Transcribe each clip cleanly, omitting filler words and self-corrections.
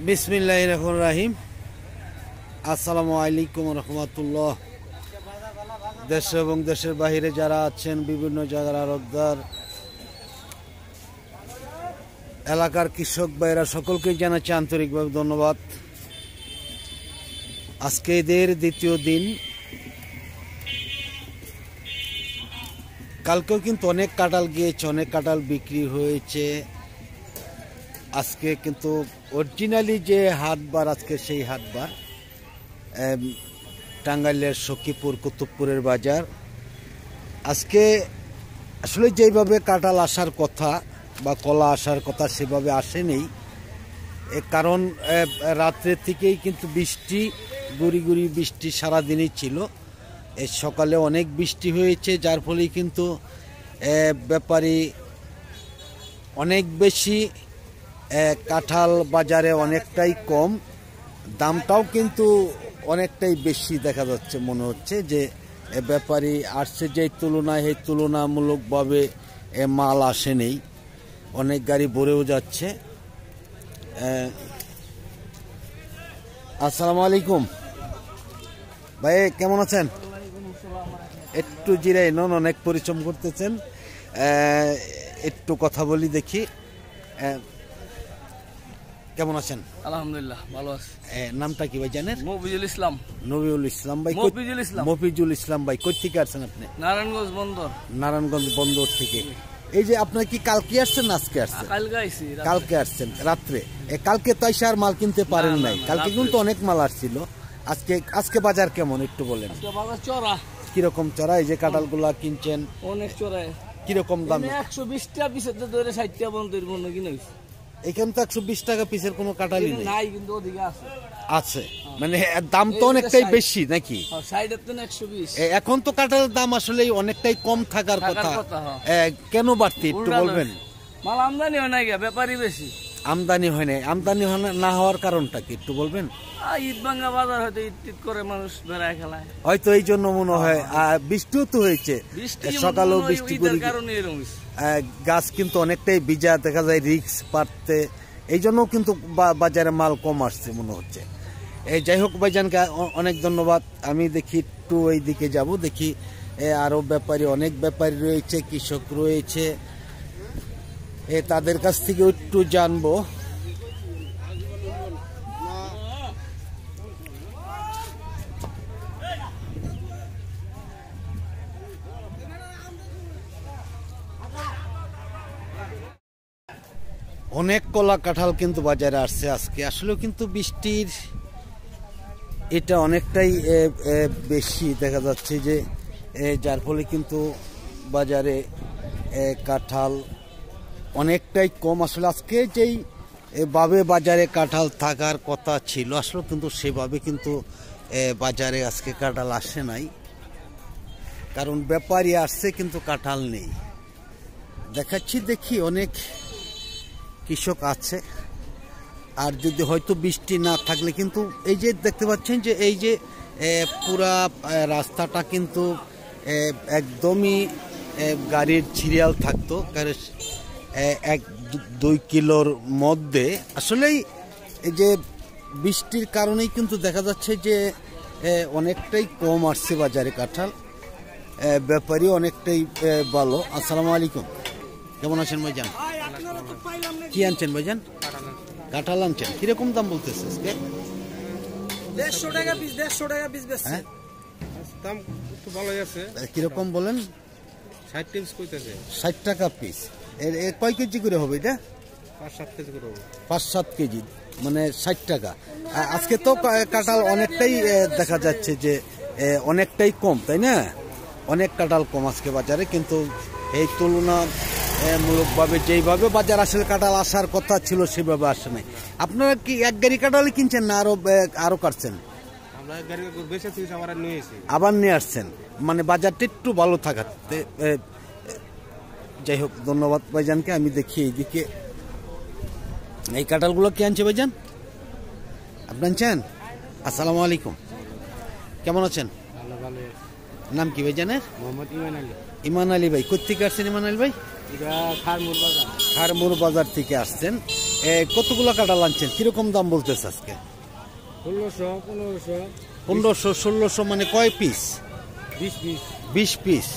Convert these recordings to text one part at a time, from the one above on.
বিসমিল্লাহির রহমানির রহিম। আসসালামু আলাইকুম রহমতুল্লাহ। দেশ এবং দেশের বাহিরে যারা আছেন, বিভিন্ন জায়গার আড়তদার, এলাকার কৃষক ভাইরা, সকলকে জানাচ্ছি আন্তরিকভাবে ধন্যবাদ। আজকে ঈদের দ্বিতীয় দিন। কালকেও কিন্তু অনেক কাঁঠাল গিয়েছে, অনেক কাঁঠাল বিক্রি হয়েছে। আজকে কিন্তু অরিজিনালি যে হাটবার, আজকে সেই হাটবার টাঙ্গাইলের সখীপুর কুতুবপুরের বাজার। আজকে আসলে যেভাবে কাঁঠাল আসার কথা বা কলা আসার কথা সেভাবে আসেনি, কারণ রাত্রের থেকেই কিন্তু বৃষ্টি, গুড়ি গুড়ি বৃষ্টি সারাদিনই ছিল। সকালে অনেক বৃষ্টি হয়েছে, যার ফলে কিন্তু ব্যাপারী অনেক বেশি, কাঁঠাল বাজারে অনেকটাই কম, দামটাও কিন্তু অনেকটাই বেশি দেখা যাচ্ছে। মনে হচ্ছে যে ব্যাপারী আসছে যে তুলনায়, এই তুলনামূলকভাবে মাল আসেনি, অনেক গাড়ি ভরেও যাচ্ছে। আসসালামু আলাইকুম ভাই, কেমন আছেন? একটু জিরাই নন, অনেক পরিশ্রম করতেছেন, একটু কথা বলি দেখি। কেমন আছেন? আলহামদুলিল্লাহ ভালো আছি। নামটা কি ভাই জানেন? মফিজুল ইসলাম। নবিউল ইসলাম ভাই। মফিজুল ইসলাম ভাই, কই থেকে আসছেন আপনি? নারায়ণগঞ্জ বন্দর। নারায়ণগঞ্জ বন্দর থেকে। এই যে আপনার কি কালকে আসছেন না আজকে আসছেন? কালকে আসছেন রাত্রে। কালকে তো এসে আর মাল কিনতে পারেন নাই, কালকে কিন্তু অনেক মাল আসছিল। আজকে বাজার কেমন একটু বলেন? কিরকম চড়া? এই যে কাঁঠাল গুলা কিনছেন অনেক চড়ায়, কিরকম দাম? 120 টাকা পিসের ধরে 60 টাকা পর্যন্ত কিনে। এখানে তো 120 টাকা পিসের কোনো কাঁঠালই নাই, কিন্তু ওদিকে আছে। মানে দাম তো অনেকটাই বেশি নাকি? এখন তো কাঁঠালের দাম আসলে অনেকটাই কম থাকার কথা, কেন বাড়তি একটু বলবেন? মাল আমদানি হয় নাই, ব্যাপারই বেশি। আমদানি হয় নাই, আমদানি না হওয়ার কারণটা কি একটু বলবেন? ঈদ ভাঙ্গা বাজার, হয়তো ঈদ করে মানুষ বেড়ায় খেলায়, হয়তো এই জন্য মনে হয়। আর বৃষ্টিও তো হয়েছে, সকালেও বৃষ্টি করে গাছ কিন্তু অনেকটাই ভিজা দেখা যায়, রিক্স পারতে, এই জন্য কিন্তু বাজারে মাল কম আসছে মনে হচ্ছে। যাই হোক ভাইজানকে অনেক ধন্যবাদ। আমি দেখি একটু এই দিকে যাব, দেখি আরো ব্যাপারী, অনেক ব্যাপারী রয়েছে, কৃষক রয়েছে, তাদের কাছ থেকে একটু জানবো। অনেক কলা কাঁঠাল কিন্তু বাজারে আসছে আজকে। আসলেও কিন্তু বৃষ্টির এটা অনেকটাই বেশি দেখা যাচ্ছে, যে যার ফলে কিন্তু বাজারে কাঁঠাল অনেকটাই কম। আসলে আজকে যেই ভাবে বাজারে কাঁঠাল থাকার কথা ছিল, আসলে কিন্তু সেভাবে কিন্তু বাজারে আজকে কাঁঠাল আসে নাই, কারণ ব্যাপারী আসছে কিন্তু কাঁঠাল নেই। দেখাচ্ছি, দেখি অনেক কৃষক আছে। আর যদি হয়তো বৃষ্টি না থাকলে কিন্তু এই যে দেখতে পাচ্ছেন যে এই যে পুরা রাস্তাটা কিন্তু একদমই গাড়ির সিরিয়াল থাকতো, কারণ 1-2 কিলোর মধ্যে। আসলেই এই যে বৃষ্টির কারণেই কিন্তু দেখা যাচ্ছে যে অনেকটাই কম আসছে বাজারে কাঁঠাল, ব্যাপারী অনেকটাই ভালো। আসসালামু আলাইকুম, কেমন আছেন ভাইজান? কি আনছেন ভাইজান? কাঁঠাল আনছেন, কিরকম দাম বলতেছে আজকে? 150 টাকা পিস। 150 টাকা পিস বেচছে, দাম একটু ভালোই আছে। কিরকম বলেন? 60 পিস কইতেছে। 60 টাকা পিস। এর কয় কেজি করে হবে এটা? 5-7 কেজি করে হবে। 5-7 কেজি, মানে 60 টাকা। আজকে তো কাঁঠাল অনেকটাই দেখা যাচ্ছে যে অনেকটাই কম, তাই না? অনেক কাঁঠাল কম আজকে বাজারে, কিন্তু এই তুলনামূলকভাবে যেইভাবে বাজার আসলে কাঁঠাল আসার কথা ছিল সেভাবে আসে নাই। আপনারা কি এক গাড়ি কাঁঠাল কিনছেন না আরো কাটছেন? আবার নিয়ে আসছেন, মানে বাজারটা একটু ভালো থাকাতে। যাই হোক, ধন্যবাদ ভাইজানকে। আমি দেখি এইদিকে এই কাঁঠালগুলো কে আনছে ভাইজান? আপনি আনছেন? আসসালামু আলাইকুম, কেমন আছেন? নাম কি ভাইজানের? ইমান আলী ভাই। কোথেকে আসছেন ইমান আলী ভাই? খারমুর বাজার। খারমুর বাজার থেকে আসছেন। কতগুলো কাঁঠাল আনছেন, কিরকম দাম বলতেছে আজকে? 1500-1600 মানে কয় পিস? 20 পিস।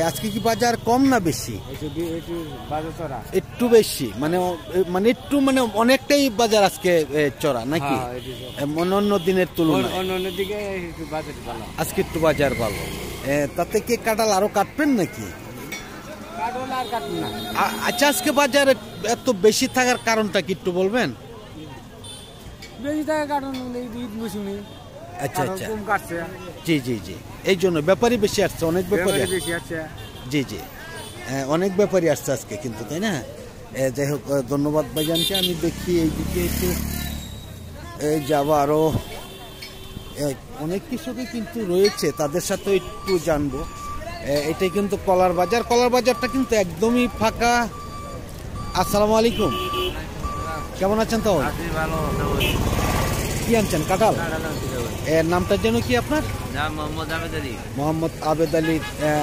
আজকে কি বাজার কম না বেশি? একটু বেশি, মানে একটু মানে অনেকটাই বাজার আজকে চড়া নাকি অন্য দিনের তুলনায়? আজকে একটু বাজার ভালো। তাতে কি কাঁঠাল আরো কাটবেন নাকি? আচ্ছা, আজকে বাজারে এত বেশি থাকার কারণটা কি একটু বলবেন? আচ্ছা আচ্ছা, জি জি জি, এই জন্য ব্যাপারী বেশি আসছে, অনেক ব্যাপারী জি জি, অনেক ব্যাপারী আসছে আজকে কিন্তু, তাই না? যাই হোক, ধন্যবাদ ভাইজানকে। আমি দেখি এইদিকে একটু যাবো, আরো অনেক কৃষকই কিন্তু রয়েছে, তাদের সাথে একটু জানবো। এটাই কিন্তু কলার বাজার, কলার বাজারটা কিন্তু একদমই ফাঁকা। আসসালামু আলাইকুম, কেমন আছেন? তো কি আনছেন? কাঁঠাল। এর নামটা যেন কি আপনার? মোহাম্মদ আবেদ আলী।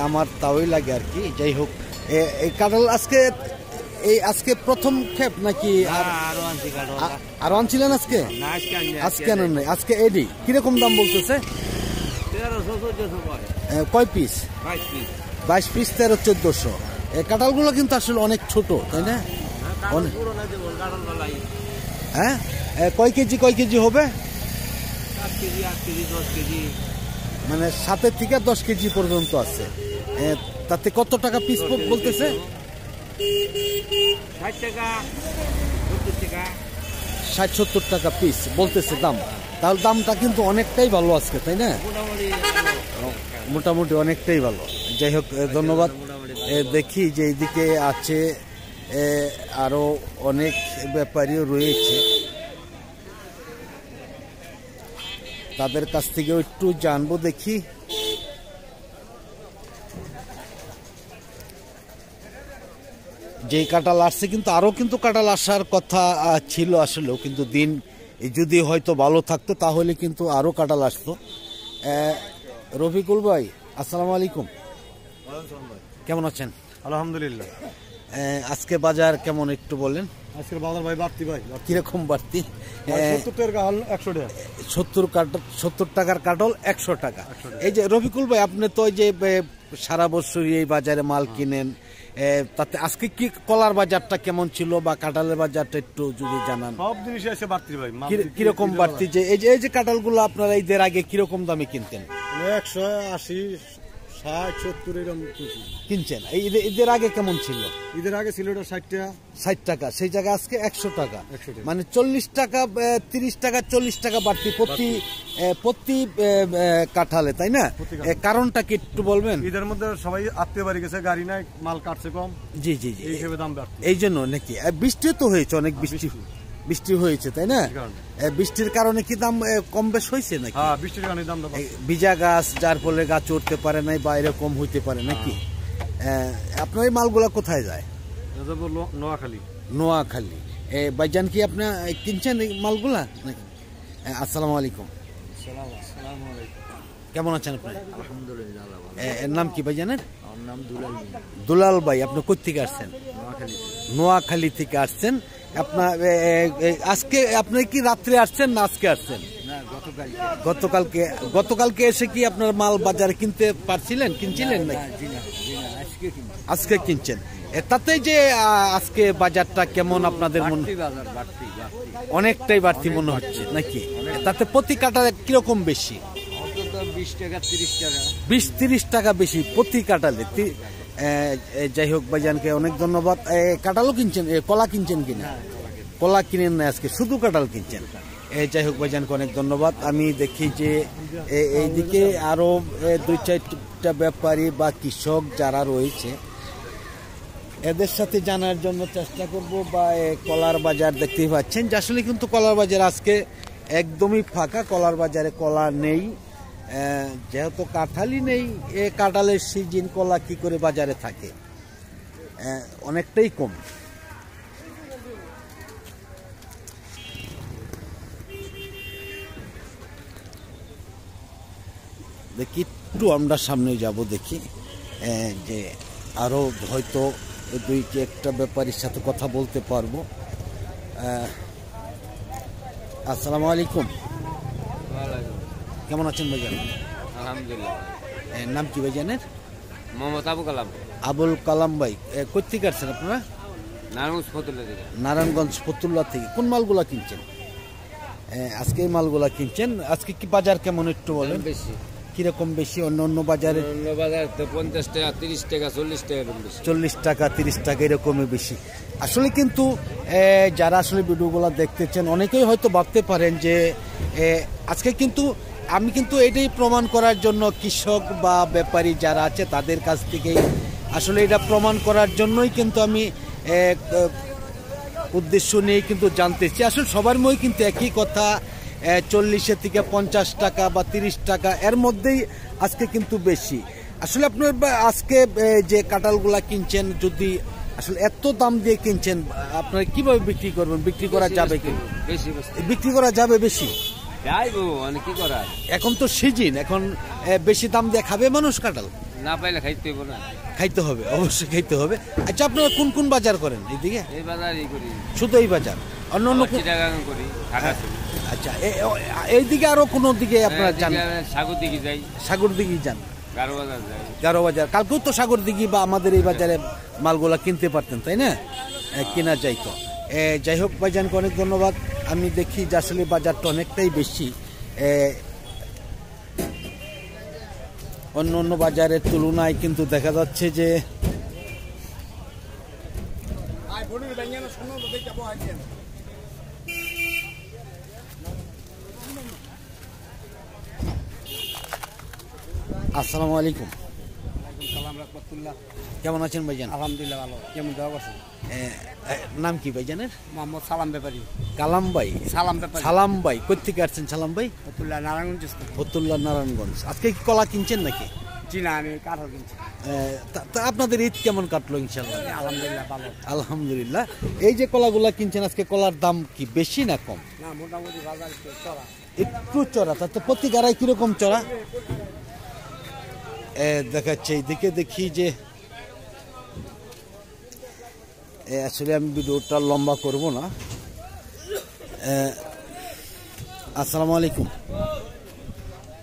আমার তাওই লাগে আর কি। যাই হোক, এই কাঁঠাল আজকে প্রথম ক্ষেপ নাকি আরো আনছিলেন আজকে? আজকে আনেন নাই, আজকে এডি। কিরকম দাম বলতেছে? কয় পিস? 22 পিস, 1300-1400। এই কাঁঠালগুলো কিন্তু আসলে অনেক ছোট, তাই না? হ্যাঁ, কয় কেজি হবে? 10 কেজি, মানে 7 থেকে 10 কেজি পর্যন্ত আছে। তাতে কত টাকা পিস বলতেছে? 60-70 টাকা পিস বলতেছে দাম। তাহলে দামটা কিন্তু অনেকটাই ভালো আজকে, তাই না? মোটামুটি অনেকটাই ভালো। যাই হোক, ধন্যবাদ। দেখি যে এইদিকে আছে আরো অনেক ব্যাপারীও রয়েছে, তাদের কাছ থেকেও একটু জানবো। দেখি যেই কাঁঠাল আসছে, কিন্তু আরো কিন্তু কাঁঠাল আসার কথা ছিল আসলেও, কিন্তু দিন যদি হয়তো ভালো থাকতো তাহলে কিন্তু আরো কাঁঠাল আসতো। রফিকুল ভাই, আসসালামু আলাইকুম, কেমন আছেন? আলহামদুলিল্লাহ। আজকে বাজার কেমন একটু বলেন? আজকের বাজার ভাই বাড়তি। ভাই কিরকম বাড়তি? 70 টাকার কাঁঠাল 100 টাকা। এই যে রফিকুল ভাই, আপনি তো যে সারা বছরই এই বাজারে মাল কিনেন, তাতে আজকে কি কলার বাজারটা কেমন ছিল বা কাঁঠালের বাজারটা একটু যদি জানান। সব জিনিস আছে বাড়তি ভাই। কিরকম বাড়তি? যে এই যে কাঁঠালগুলো আপনারা ঈদের আগে কিরকম দামে কিনতেন? 180, 60, 70 এরকম কিনছেন। ঈদের আগে কেমন ছিল? ঈদের আগে ছিল 60 টাকা, সেই জায়গায় আজকে 100 টাকা, মানে 40 টাকা, 30 টাকা, 40 টাকা বাড়তি প্রতি কাঁঠালে, তাই না? কারণটা কি একটু বলবেন? ঈদের মধ্যে সবাই আত্মীয় বাড়ি গেছে, গাড়ি নাই, মাল কাটছে কম। জি জি জি, এই হিসেবে দাম বাড়তি। এই জন্য নাকি? বৃষ্টি তো হয়েছে, অনেক বৃষ্টি হয়েছে, তাই না? বৃষ্টির কারণে কি দাম কম বেশ হয়েছে নাকি? হ্যাঁ, বৃষ্টির কারণে দাম ভিজা গাছ, যার ফলে গাছ উঠতে পারে নাই, বাইরে কম হইতে পারে নাকি? আপনার এই মালগুলা কোথায় যায়? নোয়াখালী। ভাইজান কি আপনার কিনছেন এই মালগুলা নাকি? আসসালামু আলাইকুম, কেমন আছেন আপনি? আলহামদুলিল্লাহ। এর নাম কি ভাইজানের? আমার নাম দুলাল। দুলাল ভাই, আপনি কোথা থেকে আসছেন? নোয়াখালী থেকে আসছেন। আপনার আজকে আপনি কি রাত্রে আসছেন না আজকে আসছেন? গতকালকে এসে কি আপনার মাল বাজারে কিনতে পারছিলেন, কিনছিলেন নাকি? আজকে কিনছেন। তাতে যে আজকে বাজারটা কেমন আপনাদের মনে? অনেকটাই বাড়তি মনে হচ্ছে নাকি? তাতে প্রতি কাটা কিরকম বেশি? 20-30 টাকা বেশি প্রতি কাটালে। যাই হোক, ভাইজানকে অনেক ধন্যবাদ। কাঁঠালও কিনছেন, কলা কিনছেন কিনা? কলা কিনেন না, আজকে শুধু কাঁঠাল কিনছেন। যাই হোক, ভাইজানকে অনেক ধন্যবাদ। আমি দেখি যে এইদিকে আরো 2-4টা ব্যাপারী বা কৃষক যারা রয়েছে, এদের সাথে জানার জন্য চেষ্টা করব। বা কলার বাজার দেখতেই পাচ্ছেন যে আসলে কিন্তু কলার বাজার আজকে একদমই ফাঁকা। কলার বাজারে কলা নেই, যেহেতু কাঁঠালই নেই। কাঁঠালের সিজন, কলা কি করে বাজারে থাকে? অনেকটাই কম। দেখি একটু আমরা সামনে যাব, দেখি যে আরো হয়তো 2-1টা ব্যাপারীর সাথে কথা বলতে পারবো। আসসালামু আলাইকুম, কেমন আছেন ভাইজান? আলহামদুলিল্লাহ। নাম কি ভাইজানের? মোহাম্মদ আবু কালাম, আবুল কালাম ভাই। কোথেকে আসছেন আপনারা? নারায়ণগঞ্জ ফতুল্লা থেকে। নারায়ণগঞ্জ ফতুল্লা থেকে। কোন মালগুলা কিনছেন আজকে? এই মালগুলা কিনছেন আজকে। কি বাজার কেমন একটু বলেন? বেশি। কিরকম বেশি? অন্য অন্য বাজারে অন্য বাজার তো 50 টাকা, 30 টাকা, 40 টাকা এরকম বেশি। 40 টাকা 30 টাকা এরকমই বেশি। আসলে কিন্তু যারা আসলে ভিডিওগুলো দেখতেছেন অনেকেই হয়তো ভাবতে পারেন যে আজকে কিন্তু আমি কিন্তু এটাই প্রমাণ করার জন্য কৃষক বা ব্যাপারী যারা আছে তাদের কাছ থেকেই আসলে এটা প্রমাণ করার জন্যই কিন্তু আমি উদ্দেশ্য নিয়ে কিন্তু জানতেছি। আসলে সবার মধ্যে কিন্তু একই কথা, 40 থেকে 50 টাকা বা 30 টাকা এর মধ্যেই আজকে কিন্তু বেশি। আসলে আপনার আজকে যে কাঁঠালগুলা কিনছেন, যদি আসলে এত দাম দিয়ে কিনছেন আপনারা কিভাবে বিক্রি করবেন? বিক্রি করা যাবে কি? বেশি বিক্রি করা যাবে বেশি? যাইবো, অনেক কি করার। এখন তো সিজন, এখন বেশি দাম দিয়ে খাবে মানুষ কাঁঠাল? না পাইলে খাইতে হইব না। খাইতে হবে, অবশ্যই খাইতে হবে। আচ্ছা, আপনারা কোন কোন বাজার করেন এইদিকে? এই বাজারই করি, শুধু এই বাজার? অন্য অন্য চিটাগাং করি, ঢাকা করি। আচ্ছা, এইদিকে আরো কোনো দিকে আপনারা যান? সাগর দিকে যাই। সাগর দিকে যান? গারো বাজার যাই। গারো বাজার। কালকেও তো সাগর দিঘি বা আমাদের এই বাজারে মালগুলা কিনতে পারতেন, তাই না? কেনা যাইতো। যাই হোক ভাইজানকে অনেক ধন্যবাদ। আমি দেখি যে আসলে বাজারটা অনেকটাই বেশি অন্য অন্য বাজারের তুলনায়, কিন্তু দেখা যাচ্ছে যে আসসালামু আলাইকুম, কেমন আছেন ভাইজান? আলহামদুলিল্লাহ ভালো। কেমন দেওয়া করছেন? নাম কি ভাইজানের? মোহাম্মদ সালাম ব্যাপারী। কালাম ভাই? সালাম ব্যাপারী। সালাম ভাই কোথেকে আসছেন সালাম ভাই? ফতুল্লা নারায়ণগঞ্জ। ফতুল্লা নারায়ণগঞ্জ। আজকে কি কলা কিনছেন নাকি? জি না, আমি কাঁঠাল কিনছি। আপনাদের ঈদ কেমন কাটলো? ইনশাল্লাহ আলহামদুলিল্লাহ ভালো। আলহামদুলিল্লাহ। এই যে কলাগুলা কিনছেন আজকে, কলার দাম কি বেশি না কম? না, মোটামুটি বাজার চড়া। একটু চড়া। তাতে প্রতি গাড়ায় কিরকম চড়া দেখাচ্ছে? এইদিকে দেখি যে আসলে আমি ভিডিওটা লম্বা করব না। আসসালামু আলাইকুম,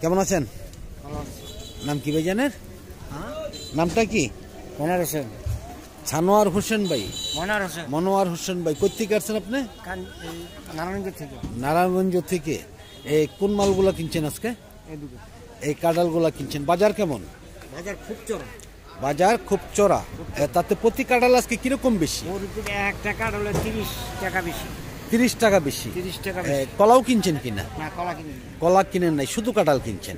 কেমন আছেন? নাম কি ভাইজানের? নামটা কি? মনোয়ার হোসেন। ছানোয়ার হোসেন ভাই? মনোয়ার হোসেন। মনোয়ার হোসেন ভাই কোথেকে আসছেন আপনি? নারায়ণগঞ্জ থেকে। নারায়ণগঞ্জ থেকে। এই কোন মালগুলা কিনছেন আজকে? এই কাঁঠালগুলা কিনছেন। বাজার কেমন? বাজার খুব চড়া। বাজার খুব চড়া। তাতে প্রতি কাঁঠাল আজকে কিরকম বেশি? একটা কাঁঠাল 30 টাকা বেশি। 30 টাকা বেশি। 30 টাকা। কলাও কিনছেন কিনা? না, কলা কিনি। কলা কিনেন নাই, শুধু কাঁঠাল কিনছেন।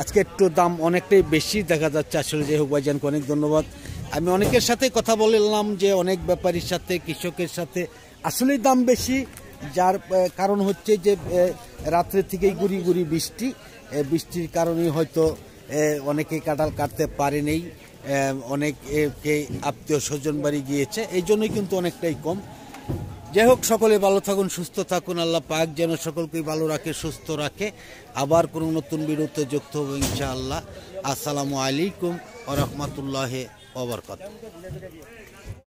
আজকে একটু দাম অনেকটাই বেশি দেখা যাচ্ছে। আসলে যে হোক ভাইজানকে অনেক ধন্যবাদ। আমি অনেকের সাথে কথা বললাম যে অনেক ব্যাপারীর সাথে, কৃষকের সাথে আসলেই দাম বেশি। যার কারণ হচ্ছে যে রাত্রে থেকেই গুড়ি গুড়ি বৃষ্টি, বৃষ্টির কারণেই হয়তো অনেকেই কাঁঠাল কাটতে পারেনি। অনেকে আত্মীয় স্বজন বাড়ি গিয়েছে, এই জন্যই কিন্তু অনেকটাই কম। যাই হোক, সকলে ভালো থাকুন, সুস্থ থাকুন। আল্লাহ পাক যেন সকলকেই ভালো রাখে, সুস্থ রাখে। আবার কোনো নতুন ভিডিওতে যুক্ত হবো ইনশাআল্লাহ। আসসালামু আলাইকুম ওয়া রাহমাতুল্লাহি ওয়া বারাকাতুহু।